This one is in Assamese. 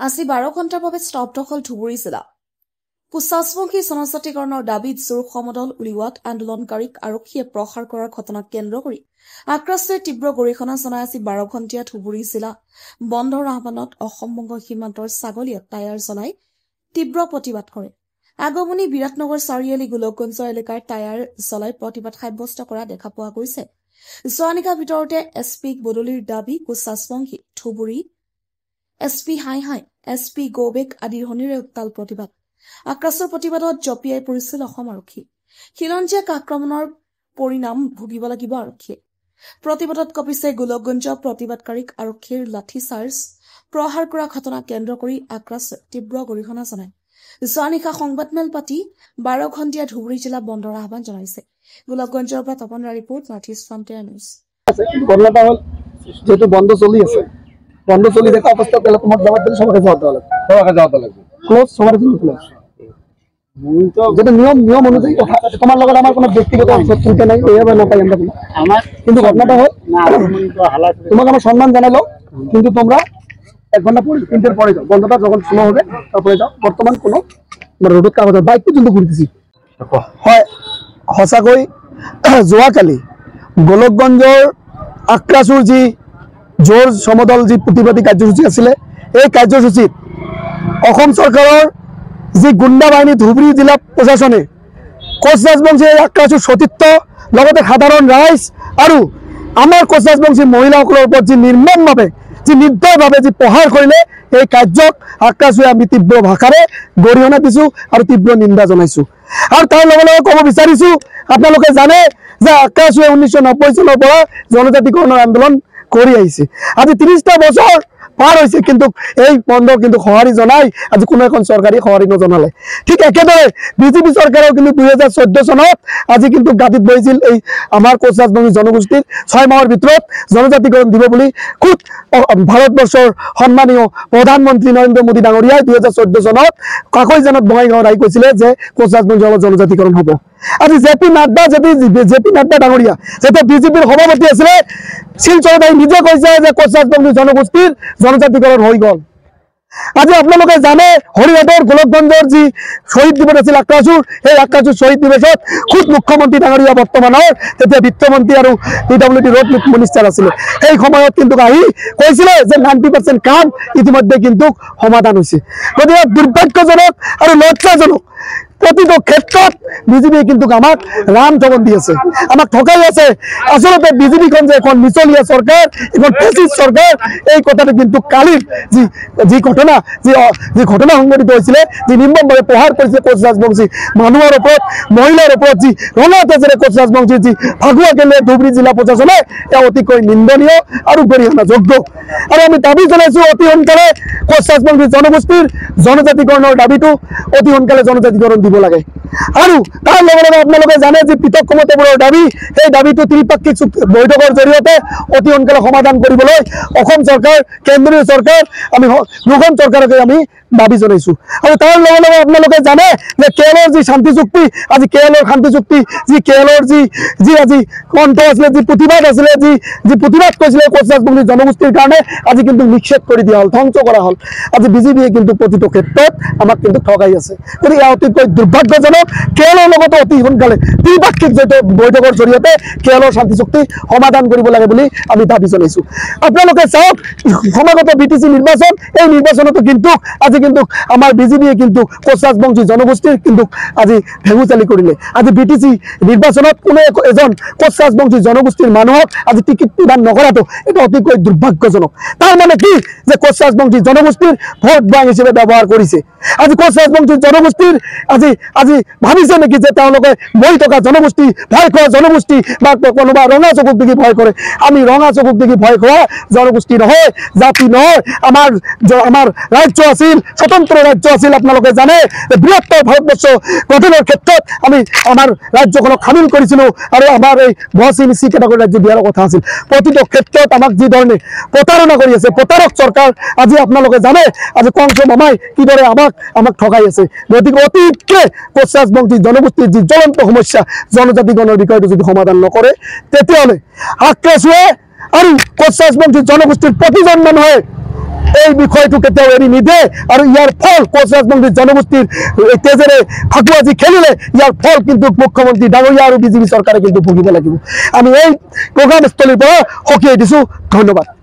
আজি 12 ঘণ্টাৰ বাবে স্তব্ধ হল ধুবুৰী জিলা। কুচাচবংশী জনজাতিকৰণৰ দাবীত জোৰ সমদল উলিওৱাত আন্দোলনকাৰীক আৰক্ষীয়ে প্ৰহাৰ কৰাৰ ঘটনাক কেন্দ্ৰ কৰি আক্ৰাসে তীব্ৰ গৰিহণা জনাই আজি 12 ঘণ্টীয়া ধুবুৰী জিলা বন্ধৰ আহ্বানত অসম-বংগ সীমান্তৰ ছাগলীয়াত টায়াৰ জ্বলাই তীব্ৰ প্ৰতিবাদ কৰে। আগমনী বিৰাটনগৰ চাৰিআলি গোলকগঞ্জ এলেকাৰ টায়াৰ জ্বলাই প্ৰতিবাদ সাব্যস্ত কৰা দেখা পোৱা গৈছে। যোৱা নিশাৰ ভিতৰতে এছপিক বদলিৰ দাবী কুচাচবংশী ধুবুৰী এছপি হাই এছপি গৌবেক আদিৰ শনিৰে উত্তাল প্ৰতিবাদ। আক্ৰাসৰ প্ৰতিবাদত জঁপিয়াই পৰিছিল অসম আৰক্ষী। খিলঞ্জীয়াক আক্ৰমণৰ পৰিণাম ভুগিব লাগিব আৰক্ষীয়ে। প্ৰতিবাদত কঁপিছে গোলকগঞ্জ। প্ৰতিবাদকাৰীক আৰক্ষীৰ লাঠি চাৰ্জ প্ৰহাৰ কৰা ঘটনা কেন্দ্ৰ কৰি আক্ৰাসে তীব্ৰ গৰিহণা জনায়। যোৱা নিশা সংবাদমেল পাতি 12 ঘণ্টীয়া ধুবুৰী জিলা বন্ধৰ আহ্বান জনাইছে। গোলকগঞ্জৰ পৰা তপনৰ report, North East Frontier News. যেহেতু বন্ধ চলি আছে, বন্ধ চলি দেখা অবস্থা তাহলে তোমার দাওয়াত দিলে সবাইকে যাওয়া লাগবে ক্লোজ সবার জন্য ক্লোজ। যেটা নিয়ম অনুযায়ী তোমার লগত আমার কোনো ব্যক্তিগত শত্রুতা নাই, এইভাবে না পাই আমরা আমার। কিন্তু ঘটনাটা হয় তোমাকে আমার সম্মান জানালো, কিন্তু তোমরা 1 ঘন্টা পরে 3টার পরে যাও, বন্ধটা যখন শুরু হবে তারপরে যাও। বর্তমান কোনো রোডত কাগজ বাইক পর্যন্ত ঘুরতেছি হয়। সঁচাকৈ যোৱাকালি গোলকগঞ্জৰ আক্ৰাসৰ যি জোৰ সমদল যি প্ৰতিবাদী কাৰ্যসূচী আছিলে, এই কাৰ্যসূচীত অসম চৰকাৰৰ যি গুণ্ডা বাহিনী ধুবুৰী জিলা প্ৰশাসনে কোচ ৰাজবংশী এই আক্ৰাসৰ সতীৰ্থ লগতে সাধাৰণ ৰাইজ আৰু আমাৰ কোচ ৰাজবংশী মহিলাসকলৰ ওপৰত যি নিৰ্মমভাৱে যি নিৰ্দয়ভাৱে যি প্ৰহাৰ কৰিলে, এই কাৰ্যক আক্ৰাসে আমি তীব্ৰ ভাষাৰে গৰিহণা দিছোঁ আৰু তীব্ৰ নিন্দা জনাইছোঁ। আৰু তাৰ লগে লগে ক'ব বিচাৰিছোঁ, আপোনালোকে জানে যে আক্ৰাসে 1990 চনৰ পৰা জনজাতিকৰণৰ আন্দোলন কৰি আহিছে। আজি 30টা বছৰ পাৰ হৈছে, কিন্তু এই বন্ধ কিন্তু সঁহাৰি জনাই আজি কোনো এখন চৰকাৰী সঁহাৰি নজনালে। ঠিক একেদৰে বিজেপি চৰকাৰেও কিন্তু 2014 চনত আজি কিন্তু গাঁতিত বহিছিল এই আমাৰ কোচ ৰাজবংশী জনগোষ্ঠীৰ 6 মাহৰ ভিতৰত জনজাতিকৰণ দিব বুলি খুদ ভাৰতবৰ্ষৰ সন্মানীয় প্ৰধানমন্ত্ৰী নৰেন্দ্ৰ মোদী ডাঙৰীয়াই 2014 চনত কাকৈজানত বঙাইগাঁৱত আহি কৈছিলে যে কোচ ৰাজবংশী জনজাতিকৰণ হ'ব। আজি জেপি নাড্ডা ডাঙৰীয়া যেতিয়া বিজেপিৰ সভাপতি আছিলে, শিলচৰত আহি নিজে কৈছে যে কোচ ৰাজবংশী জনগোষ্ঠীৰ জনজাতিকৰণ হৈ গ'ল। আজি আপোনালোকে জানে হৰিহাটৰ গোলকগঞ্জৰ যি শ্বহীদ দিৱস আছিল আক্ৰাসৰ, সেই আক্ৰাসৰ শ্বহীদ দিৱসত খুদ মুখ্যমন্ত্ৰী ডাঙৰীয়া বৰ্তমানৰ তেতিয়া বিত্তমন্ত্ৰী আৰু PWD ৰোড মিনিষ্টাৰ আছিলে, সেই সময়ত কিন্তু আহি কৈছিলে যে 90% কাম ইতিমধ্যে কিন্তু সমাধান হৈছে। গতিকে দুৰ্ভাগ্যজনক আৰু লজ্জাজনক প্ৰতিটো ক্ষেত্ৰত বিজেপিয়ে কিন্তু আমাক ৰাম ঠগন দি আছে, আমাক ঠকাই আছে। আচলতে বিজেপিখন যে এখন মিছলীয়া চৰকাৰ, এখন ফেচিষ্ট চৰকাৰ, এই কথাটো কিন্তু কালিৰ যি ঘটনা সংঘটিত হৈছিলে, যি নিৰ্মমভাৱে প্ৰহাৰ কৰিছে কোচ ৰাজবংশী মানুহৰ ওপৰত, মহিলাৰ ওপৰত যি ৰঙা তেজেৰে কোচ ৰাজবংশী যি ফাগুৱা কেলে ধুবুৰী জিলা প্ৰশাসনে, এয়া অতিকৈ নিন্দনীয় আৰু গৰিহণাযোগ্য। আৰু আমি দাবী জনাইছোঁ অতি সোনকালে কোচ ৰাজবংশী জনগোষ্ঠীৰ জনজাতিকৰণৰ দাবীটো অতি সোনকালে জনজাতিকৰণ দিব লাগে। আৰু তাৰ লগে লগে আপোনালোকে জানে যে পৃথক ক্ষমতাবোৰৰ দাবী, সেই দাবীটো ত্ৰিপাক্ষিক বৈঠকৰ জৰিয়তে অতি সোনকালে সমাধান কৰিবলৈ অসম চৰকাৰ, কেন্দ্ৰীয় চৰকাৰ, আমি দুখন চৰকাৰকে আমি দাবী জনাইছোঁ। আৰু তাৰ লগে লগে আপোনালোকে জানে যে কেৰলৰ যি শান্তি চুক্তি, আজি কেৰলৰ শান্তি চুক্তি, যি কেৰলৰ যি আজি কণ্ঠ আছিলে, যি প্ৰতিবাদ আছিলে, যি প্ৰতিবাদ কৰিছিলে কোচ ৰাজবংশী জনগোষ্ঠীৰ কাৰণে, আজি কিন্তু নিষেধ কৰি দিয়া হ'ল, ধ্বংস কৰা হ'ল। আজি বিজেপিয়ে কিন্তু প্ৰতিটো ক্ষেত্ৰত আমাক কিন্তু ঠগাই আছে। গতিকে এয়া অতিকৈ দুৰ্ভাগ্যজনক। কেৰলৰ লগতে অতি সোনকালে ত্ৰিপাক্ষিক বৈঠকৰ জৰিয়তে কেৰলৰ শান্তি চুক্তি সমাধান কৰিব লাগে বুলি আমি দাবী জনাইছোঁ। আপোনালোকে চাওক সমাগত BTC নিৰ্বাচন, এই নিৰ্বাচনতো কিন্তু আজি কিন্তু আমাৰ বিজেপিয়ে কিন্তু কোচ ৰাজবংশী জনগোষ্ঠীৰ কিন্তু আজি ভেঙুচালি কৰিলে। আজি BTC নিৰ্বাচনত কোনো এজন কোচ ৰাজবংশী জনগোষ্ঠীৰ মানুহক আজি টিকেট প্ৰদান নকৰাটো এইটো অতিকৈ দুৰ্ভাগ্যজনক। তাৰ মানে কি যে কোচ ৰাজবংশী জনগোষ্ঠীৰ ভোট বেংক হিচাপে ব্যৱহাৰ কৰিছে। আজি কোচ ৰাজবংশী জনগোষ্ঠীৰ আজি ভাবিছে নেকি যে তেওঁলোকে বহি থকা জনগোষ্ঠী, ভয় খোৱা জনগোষ্ঠী, বা কোনোবা ৰঙা চকুক দেখি ভয় কৰে? আমি ৰঙা চকুক দেখি ভয় খোৱা জনগোষ্ঠী নহয়, জাতি নহয়। আমাৰ ৰাজ্য আছিল, স্বতন্ত্ৰ ৰাজ্য আছিল। আপোনালোকে জানে যে বৃহত্তৰ ভাৰতবৰ্ষ গঠনৰ ক্ষেত্ৰত আমি আমাৰ ৰাজ্যখনক সামিল কৰিছিলোঁ, আৰু আমাৰ এই বহচি মিচি কেইটাকৈ ৰাজ্য দিয়াৰ কথা আছিল। প্ৰতিটো ক্ষেত্ৰত আমাক যি ধৰণে প্ৰতাৰণা কৰি আছে প্ৰতাৰক চৰকাৰ, আজি আপোনালোকে জানে আজি কংস মামাই কিদৰে আমাক ঠগাই আছে। গতিকে অতিকে কোচ ৰাজবংশী জনগোষ্ঠীৰ যি জ্বলন্ত সমস্যা, জনজাতিকৰণৰ বিষয়টো যদি সমাধান নকৰে, তেতিয়াহ'লে আক্ৰাসে আৰু কোচ ৰাজবংশী জনগোষ্ঠীৰ প্ৰতিজন মানুহে এই বিষয়টো কেতিয়াও এৰি নিদিয়ে আৰু ইয়াৰ ফল কোচ ৰাজবংশী জনগোষ্ঠীৰ তেজেৰে ফাকুৱা যি খেলিলে ইয়াৰ ফল কিন্তু মুখ্যমন্ত্ৰী ডাঙৰীয়া আৰু বিজেপি চৰকাৰে কিন্তু ভুগিব লাগিব। আমি এই প্ৰগ্ৰামস্থলীৰ পৰা সকীয়াই দিছোঁ। ধন্যবাদ।